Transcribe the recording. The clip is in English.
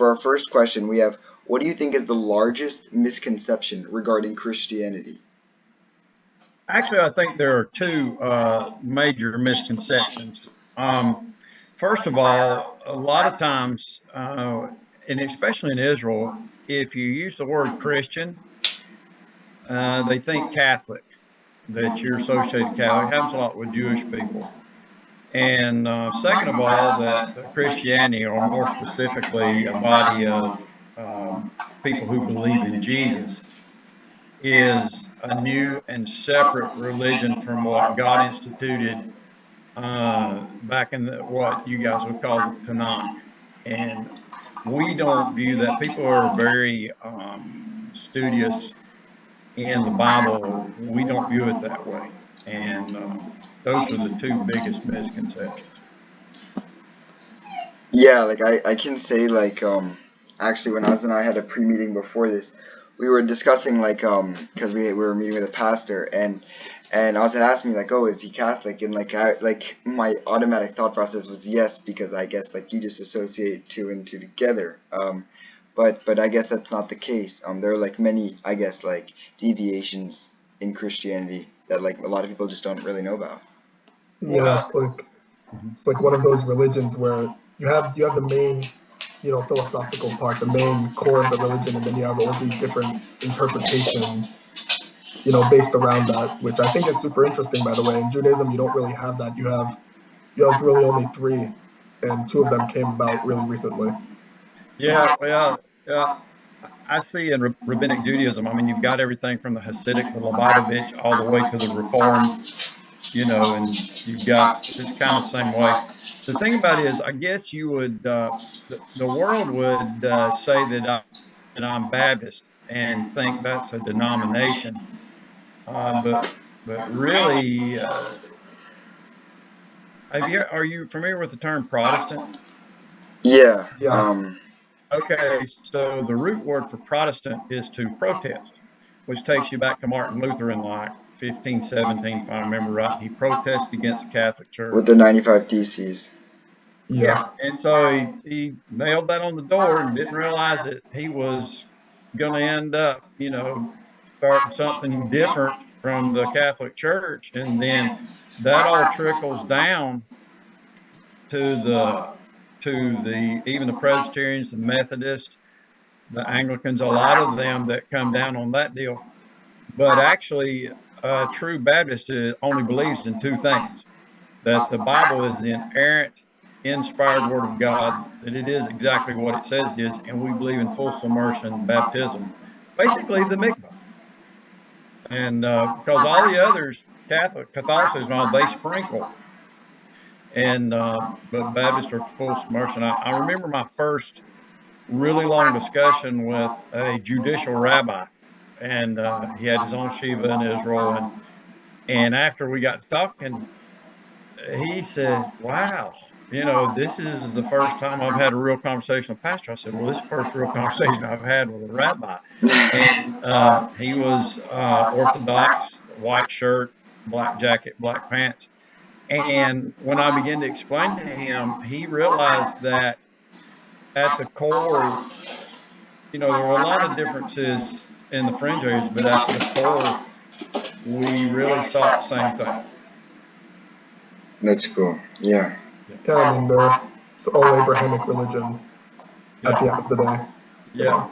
for our first question, we have, what do you think is the largest misconception regarding Christianity? Actually, I think there are two major misconceptions. First of all, a lot of times, and especially in Israel, if you use the word Christian, they think Catholic, that you're associated Catholic. It happens a lot with Jewish people. And second of all, that Christianity, or more specifically, a body of people who believe in Jesus, is a new and separate religion from what God instituted back in what you guys would call the Tanakh. And we don't view that. People are very studious in the Bible. We don't view it that way. And those are the two biggest misconceptions. Yeah, like I can say like actually when Oz and I had a pre-meeting before this, we were discussing like because we were meeting with a pastor, and Oz had asked me like, oh, is he Catholic? And like my automatic thought process was yes, because I guess like you just associate two and two together. But I guess that's not the case. There are like many, I guess, like deviations in Christianity that like a lot of people just don't really know about. Yeah, it's like one of those religions where you have the main, philosophical part, the main core of the religion, and then you have all these different interpretations, based around that, which I think is super interesting, by the way. In Judaism, you don't really have that. You have really only three, and two of them came about really recently. Yeah, well, I see in Rabbinic Judaism, I mean, you've got everything from the Hasidic, the Lubavitch, all the way to the Reformed, and you've got it's kind of the same way. The thing about it is, I guess you would, the world would say that I'm Baptist and think that's a denomination, but really, are you familiar with the term Protestant? Yeah. Yeah. Okay, so the root word for Protestant is to protest, which takes you back to Martin Luther in like 1517, if I remember right. He protested against the Catholic Church. With the 95 Theses. Yeah, and so he nailed that on the door and didn't realize that he was going to end up, starting something different from the Catholic Church, and then that all trickles down to the even the Presbyterians, the Methodists, the Anglicans, a lot of them that come down on that deal. But actually, a true Baptist only believes in two things: that the Bible is the inerrant, inspired Word of God, that it is exactly what it says it is, and we believe in full submersion baptism, basically the mikvah. And because all the others, Catholicism, they sprinkle, and but Baptists are full submersion. I remember my first really long discussion with a judicial rabbi, and he had his own shiva in Israel, and after we got to talking, he said, "Wow, this is the first time I've had a real conversation with a pastor." I said, "Well, this is the first real conversation I've had with a rabbi," and he was Orthodox, white shirt, black jacket, black pants. And when I began to explain to him, he realized that at the core, there were a lot of differences in the fringe areas, but at the core, we really sought the same thing. That's cool. Yeah. Yeah, I mean, it's all Abrahamic religions at the end of the day. So. Yeah.